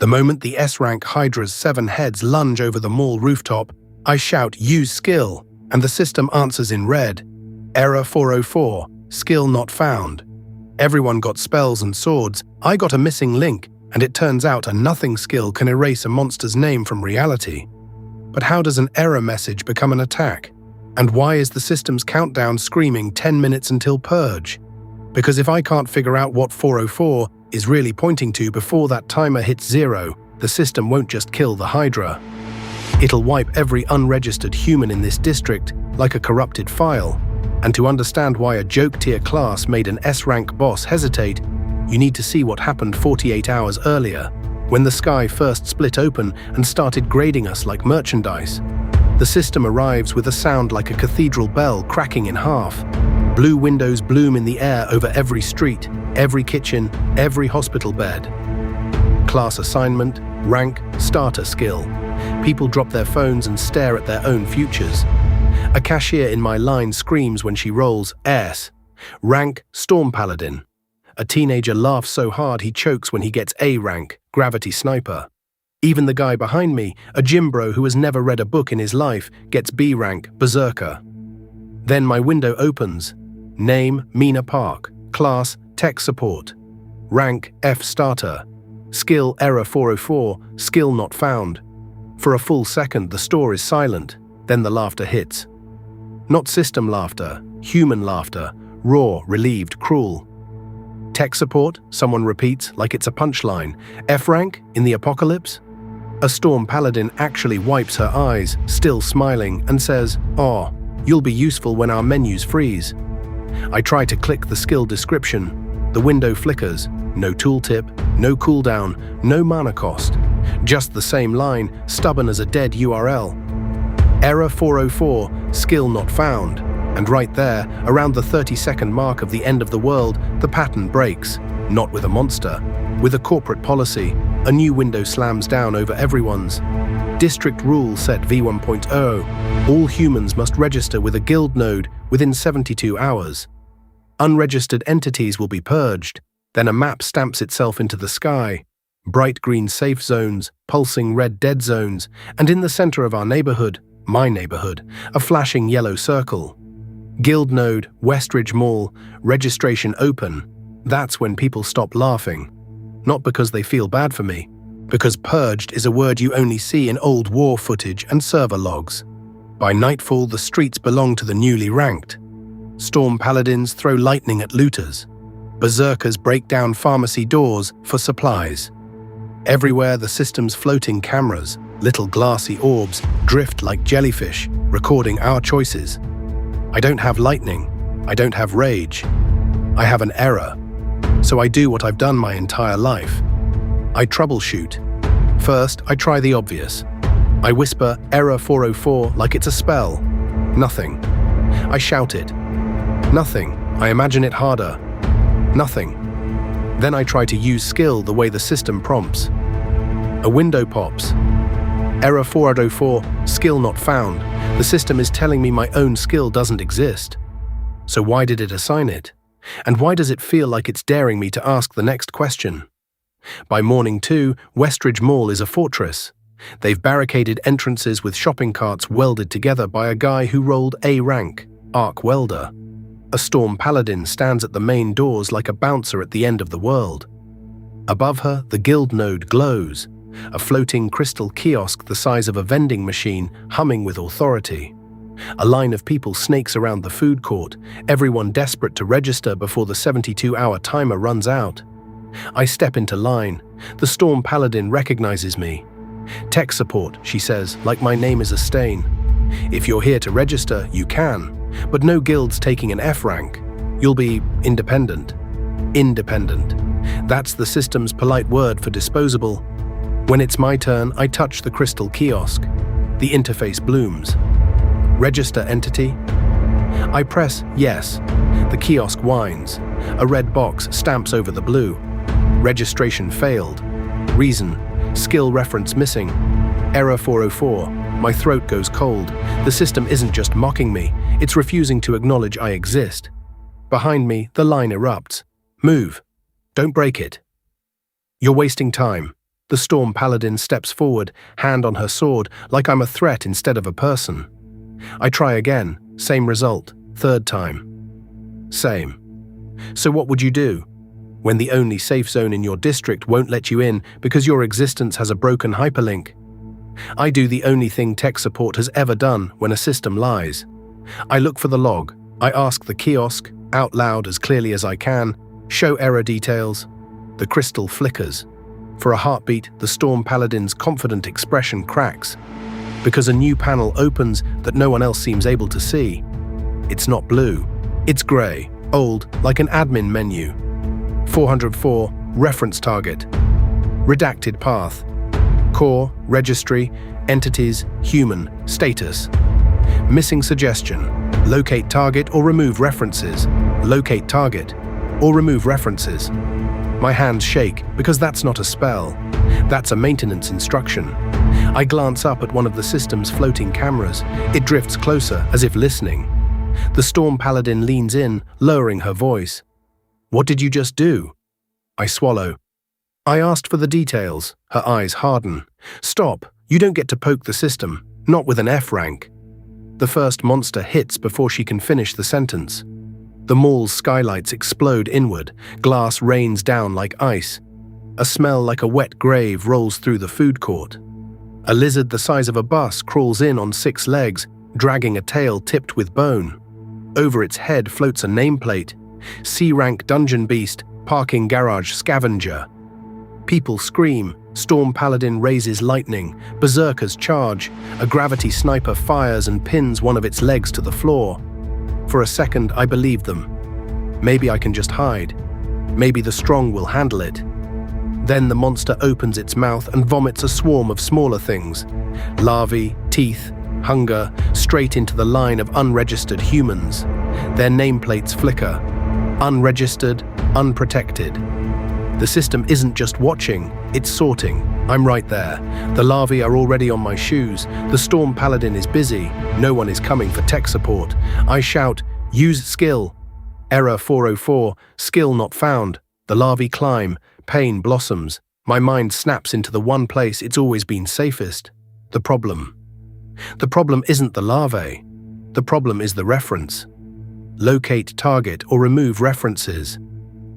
The moment the S-rank Hydra's 7 heads lunge over the mall rooftop, I shout, "Use skill," and the system answers in red. Error 404, skill not found. Everyone got spells and swords, I got a missing link, and it turns out a nothing skill can erase a monster's name from reality. But how does an error message become an attack? And why is the system's countdown screaming 10 minutes until purge? Because if I can't figure out what 404 is really pointing to before that timer hits 0, the system won't just kill the Hydra. It'll wipe every unregistered human in this district like a corrupted file. And to understand why a joke-tier class made an S-rank boss hesitate, you need to see what happened 48 hours earlier, when the sky first split open and started grading us like merchandise. The system arrives with a sound like a cathedral bell cracking in half. Blue windows bloom in the air over every street, every kitchen, every hospital bed. Class assignment, rank, starter skill. People drop their phones and stare at their own futures. A cashier in my line screams when she rolls S. Rank, Storm Paladin. A teenager laughs so hard he chokes when he gets A rank, Gravity Sniper. Even the guy behind me, a gym bro who has never read a book in his life, gets B rank, Berserker. Then my window opens. Name, MINA Park. Class, Tech Support. Rank, F Starter. Skill, Error 404, skill not found. For a full second, the store is silent. Then the laughter hits. Not system laughter, human laughter, raw, relieved, cruel. Tech support, someone repeats like it's a punchline. F rank, in the apocalypse? A Storm Paladin actually wipes her eyes, still smiling, and says, "Oh, you'll be useful when our menus freeze." I try to click the skill description. The window flickers. No tooltip, no cooldown, no mana cost. Just the same line, stubborn as a dead URL. Error 404, skill not found. And right there, around the 30-second mark of the end of the world, the pattern breaks. Not with a monster. With a corporate policy, a new window slams down over everyone's. District rule set v1.0. All humans must register with a guild node within 72 hours. Unregistered entities will be purged. Then a map stamps itself into the sky. Bright green safe zones, pulsing red dead zones, and in the center of our neighborhood, my neighborhood, a flashing yellow circle. Guild node, Westridge Mall, registration open. That's when people stop laughing. Not because they feel bad for me, because purged is a word you only see in old war footage and server logs. By nightfall, the streets belong to the newly ranked. Storm Paladins throw lightning at looters. Berserkers break down pharmacy doors for supplies. Everywhere, the system's floating cameras, little glassy orbs, drift like jellyfish, recording our choices. I don't have lightning. I don't have rage. I have an error. So I do what I've done my entire life. I troubleshoot. First, I try the obvious. I whisper error 404 like it's a spell. Nothing. I shout it. Nothing. I imagine it harder. Nothing. Then I try to use skill the way the system prompts. A window pops. Error 404, skill not found. The system is telling me my own skill doesn't exist. So why did it assign it? And why does it feel like it's daring me to ask the next question? By morning 2, Westridge Mall is a fortress. They've barricaded entrances with shopping carts welded together by a guy who rolled A rank, arc welder. A Storm Paladin stands at the main doors like a bouncer at the end of the world. Above her, the guild node glows, a floating crystal kiosk the size of a vending machine humming with authority. A line of people snakes around the food court, everyone desperate to register before the 72-hour timer runs out. I step into line. The Storm Paladin recognizes me. Tech support, she says, like my name is a stain. If you're here to register, you can. But no guild's taking an F rank. You'll be independent. Independent. That's the system's polite word for disposable. When it's my turn, I touch the crystal kiosk. The interface blooms. Register entity? I press yes. The kiosk whines. A red box stamps over the blue. Registration failed. Reason: skill reference missing. Error 404. My throat goes cold. The system isn't just mocking me, it's refusing to acknowledge I exist. Behind me, the line erupts. Move. Don't break it. You're wasting time. The Storm Paladin steps forward, hand on her sword, like I'm a threat instead of a person. I try again, same result, third time. Same. So what would you do? When the only safe zone in your district won't let you in because your existence has a broken hyperlink? I do the only thing tech support has ever done when a system lies. I look for the log. I ask the kiosk, out loud as clearly as I can, show error details. The crystal flickers. For a heartbeat, the Storm Paladin's confident expression cracks, because a new panel opens that no one else seems able to see. It's not blue. It's grey, old, like an admin menu. 404, reference target. Redacted path. Core, registry, entities, human, status. Missing suggestion. Locate target or remove references. Locate target or remove references. My hands shake because that's not a spell. That's a maintenance instruction. I glance up at one of the system's floating cameras. It drifts closer, as if listening. The Storm Paladin leans in, lowering her voice. What did you just do? I swallow. I asked for the details. Her eyes harden. Stop. You don't get to poke the system. Not with an F rank. The first monster hits before she can finish the sentence. The mall's skylights explode inward. Glass rains down like ice. A smell like a wet grave rolls through the food court. A lizard the size of a bus crawls in on 6 legs, dragging a tail tipped with bone. Over its head floats a nameplate. C-rank dungeon beast, parking garage scavenger. People scream. Storm Paladin raises lightning. Berserkers charge. A gravity sniper fires and pins one of its legs to the floor. For a second, I believed them. Maybe I can just hide. Maybe the strong will handle it. Then the monster opens its mouth and vomits a swarm of smaller things. Larvae, teeth, hunger, straight into the line of unregistered humans. Their nameplates flicker. Unregistered, unprotected. The system isn't just watching, it's sorting. I'm right there. The larvae are already on my shoes. The Storm Paladin is busy. No one is coming for tech support. I shout, use skill. Error 404, skill not found. The larvae climb. Pain blossoms. My mind snaps into the one place it's always been safest. The problem. The problem isn't the larvae. The problem is the reference. Locate target or remove references.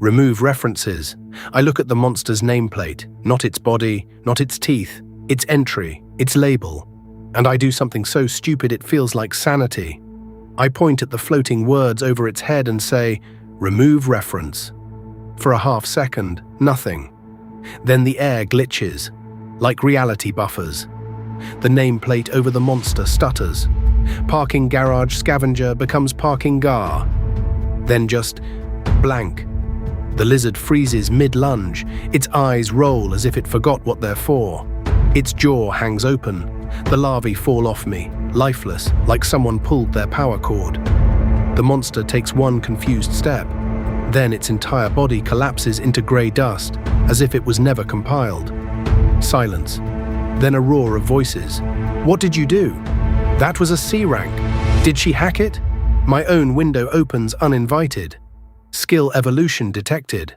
Remove references. I look at the monster's nameplate, not its body, not its teeth, its entry, its label. And I do something so stupid it feels like sanity. I point at the floating words over its head and say, remove reference. For a half second, nothing. Then the air glitches, like reality buffers. The nameplate over the monster stutters. Parking garage scavenger becomes parking gar. Then just blank. The lizard freezes mid-lunge. Its eyes roll as if it forgot what they're for. Its jaw hangs open. The larvae fall off me, lifeless, like someone pulled their power cord. The monster takes one confused step. Then its entire body collapses into grey dust, as if it was never compiled. Silence. Then a roar of voices. What did you do? That was a C rank. Did she hack it? My own window opens uninvited. Skill evolution detected.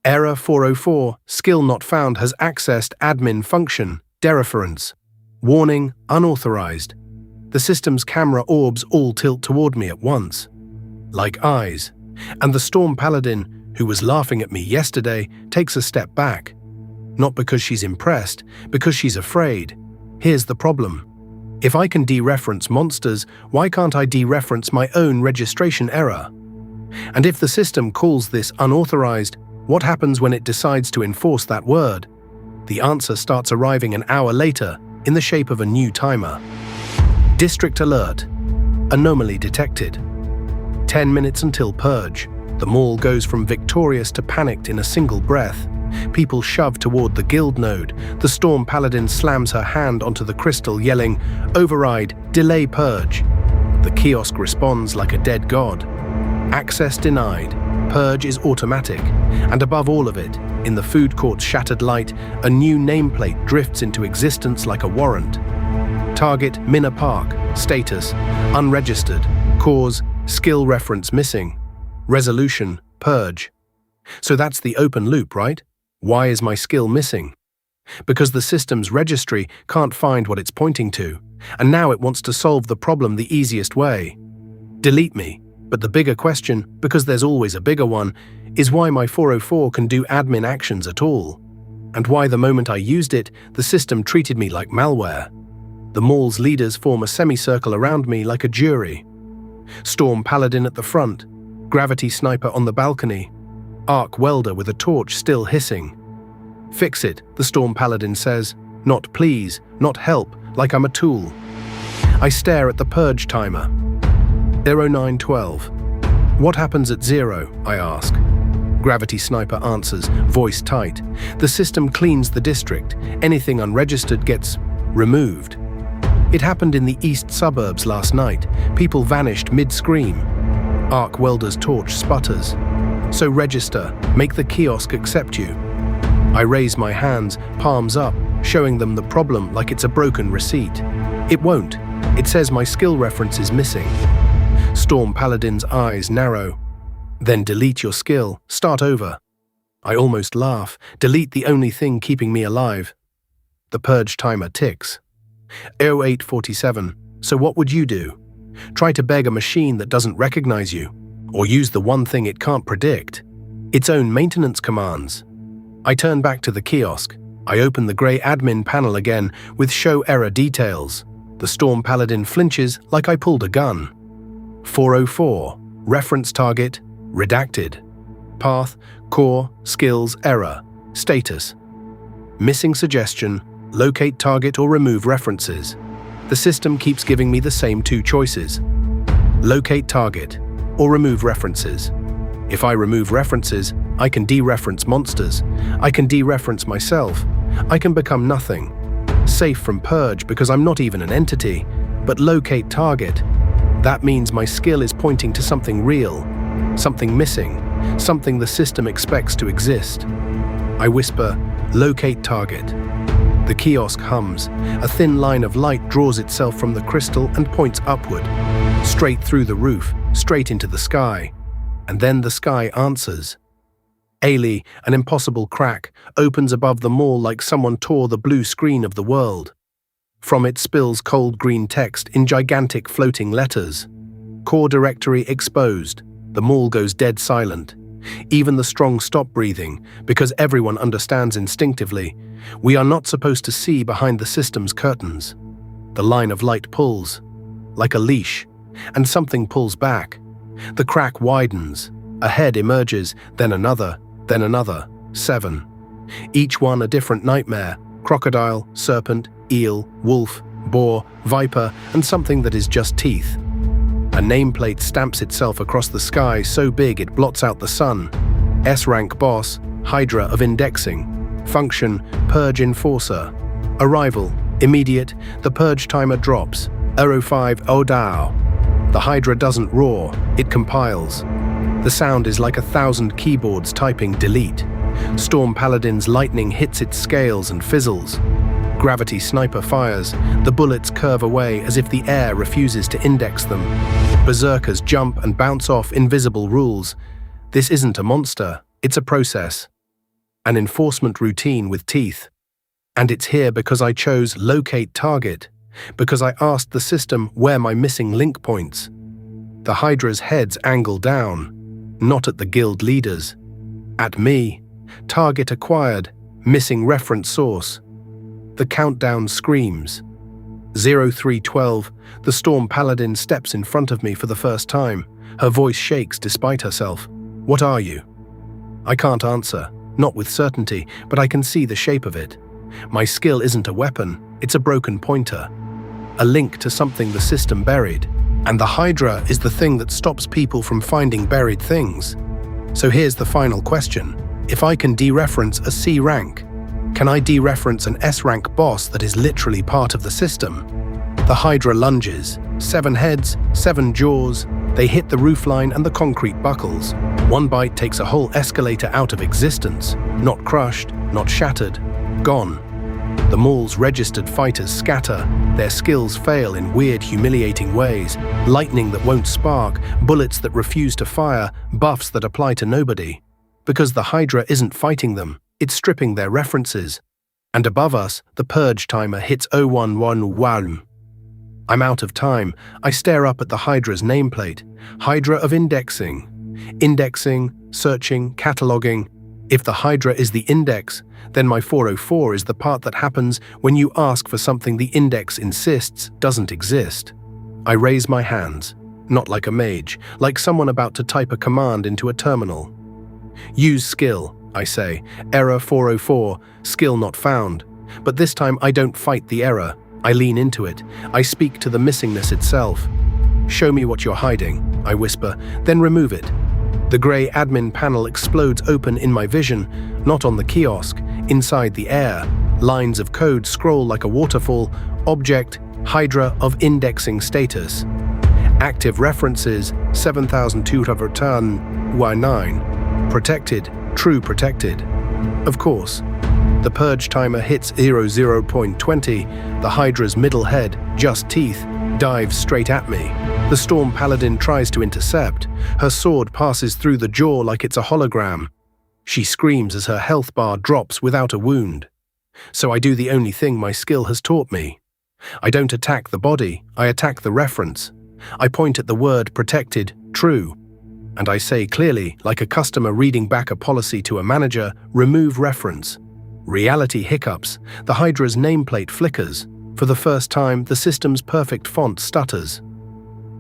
Error 404, skill not found has accessed admin function, dereference. Warning, unauthorized. The system's camera orbs all tilt toward me at once. Like eyes. And the Storm Paladin, who was laughing at me yesterday, takes a step back. Not because she's impressed, because she's afraid. Here's the problem. If I can dereference monsters, why can't I dereference my own registration error? And if the system calls this unauthorized, what happens when it decides to enforce that word? The answer starts arriving an hour later, in the shape of a new timer. District alert. Anomaly detected. 10 minutes until purge. The mall goes from victorious to panicked in a single breath. People shove toward the guild node. The Storm Paladin slams her hand onto the crystal, yelling, "Override, delay purge." The kiosk responds like a dead god. Access denied. Purge is automatic. And above all of it, in the food court's shattered light, a new nameplate drifts into existence like a warrant. Target, MINA Park. Status, unregistered. Cause, skill reference missing. Resolution, purge. So that's the open loop, right? Why is my skill missing? Because the system's registry can't find what it's pointing to, and now it wants to solve the problem the easiest way. Delete me. But the bigger question, because there's always a bigger one, is why my 404 can do admin actions at all. And why the moment I used it, the system treated me like malware. The mall's leaders form a semicircle around me like a jury. Storm Paladin at the front, gravity sniper on the balcony, arc welder with a torch still hissing. Fix it, the Storm Paladin says, not please, not help, like I'm a tool. I stare at the purge timer. 0912. What happens at 0, I ask. Gravity sniper answers, voice tight. The system cleans the district. Anything unregistered gets removed. It happened in the east suburbs last night. People vanished mid-scream. Arc welder's torch sputters. So register, make the kiosk accept you. I raise my hands, palms up, showing them the problem like it's a broken receipt. It won't. It says my skill reference is missing. Storm Paladin's eyes narrow. Then delete your skill, start over. I almost laugh, delete the only thing keeping me alive. The purge timer ticks. 0847, so what would you do? Try to beg a machine that doesn't recognize you, or use the one thing it can't predict, its own maintenance commands. I turn back to the kiosk. I open the grey admin panel again with show error details. The Storm Paladin flinches like I pulled a gun. 404, reference target, redacted. Path, core, skills, error, status. Missing suggestion, locate target or remove references. The system keeps giving me the same two choices. Locate target or remove references. If I remove references, I can dereference monsters. I can dereference myself. I can become nothing. Safe from purge because I'm not even an entity. But locate target. That means my skill is pointing to something real, something missing, something the system expects to exist. I whisper, locate target. The kiosk hums. A thin line of light draws itself from the crystal and points upward, straight through the roof, straight into the sky. And then the sky answers. Ailey, an impossible crack, opens above the mall like someone tore the blue screen of the world. From it spills cold green text in gigantic floating letters. Core directory exposed. The mall goes dead silent. Even the strong stop breathing, because everyone understands instinctively, we are not supposed to see behind the system's curtains. The line of light pulls, like a leash, and something pulls back. The crack widens. A head emerges, then another, 7. Each one a different nightmare: crocodile, serpent, eel, wolf, boar, viper, and something that is just teeth. A nameplate stamps itself across the sky so big it blots out the sun. S-rank boss, Hydra of indexing. Function, purge enforcer. Arrival, immediate, the purge timer drops. 05 Odao. The Hydra doesn't roar, it compiles. The sound is like 1,000 keyboards typing delete. Storm Paladin's lightning hits its scales and fizzles. Gravity sniper fires. The bullets curve away as if the air refuses to index them. Berserkers jump and bounce off invisible rules. This isn't a monster, it's a process. An enforcement routine with teeth. And it's here because I chose locate target, because I asked the system where my missing link points. The Hydra's heads angle down, not at the guild leaders. At me. Target acquired, missing reference source. The countdown screams. 0312, the Storm Paladin steps in front of me for the first time. Her voice shakes despite herself. What are you? I can't answer, not with certainty, but I can see the shape of it. My skill isn't a weapon, it's a broken pointer. A link to something the system buried. And the Hydra is the thing that stops people from finding buried things. So here's the final question. If I can dereference a C rank, can I dereference an S rank boss that is literally part of the system? The Hydra lunges. 7 heads, 7 jaws. They hit the roofline and the concrete buckles. One bite takes a whole escalator out of existence. Not crushed, not shattered. Gone. The mall's registered fighters scatter. Their skills fail in weird, humiliating ways. Lightning that won't spark, bullets that refuse to fire, buffs that apply to nobody. Because the Hydra isn't fighting them, it's stripping their references. And above us, the purge timer hits 011 whalm. I'm out of time. I stare up at the Hydra's nameplate. Hydra of indexing. Indexing, searching, cataloging. If the Hydra is the index, then my 404 is the part that happens when you ask for something the index insists doesn't exist. I raise my hands, not like a mage, like someone about to type a command into a terminal. Use skill, I say. Error 404, skill not found. But this time I don't fight the error. I lean into it. I speak to the missingness itself. Show me what you're hiding, I whisper, then remove it. The grey admin panel explodes open in my vision, not on the kiosk, inside the air. Lines of code scroll like a waterfall. Object, Hydra of indexing status. Active references, 7200 Y9. Protected, true protected. Of course. The purge timer hits 0.20, the Hydra's middle head, just teeth, dives straight at me. The Storm Paladin tries to intercept. Her sword passes through the jaw like it's a hologram. She screams as her health bar drops without a wound. So I do the only thing my skill has taught me. I don't attack the body, I attack the reference. I point at the word protected, true. And I say clearly, like a customer reading back a policy to a manager, remove reference. Reality hiccups. The Hydra's nameplate flickers. For the first time, the system's perfect font stutters.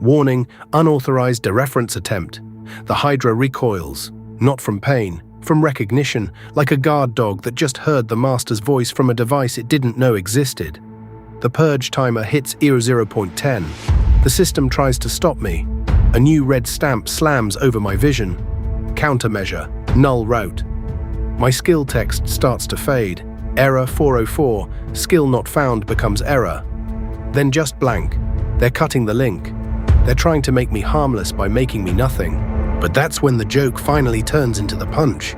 Warning, unauthorized dereference attempt. The Hydra recoils, not from pain, from recognition, like a guard dog that just heard the master's voice from a device it didn't know existed. The purge timer hits 0.10. The system tries to stop me. A new red stamp slams over my vision. Countermeasure, null route. My skill text starts to fade. Error 404, skill not found becomes error. Then just blank. They're cutting the link. They're trying to make me harmless by making me nothing. But that's when the joke finally turns into the punch.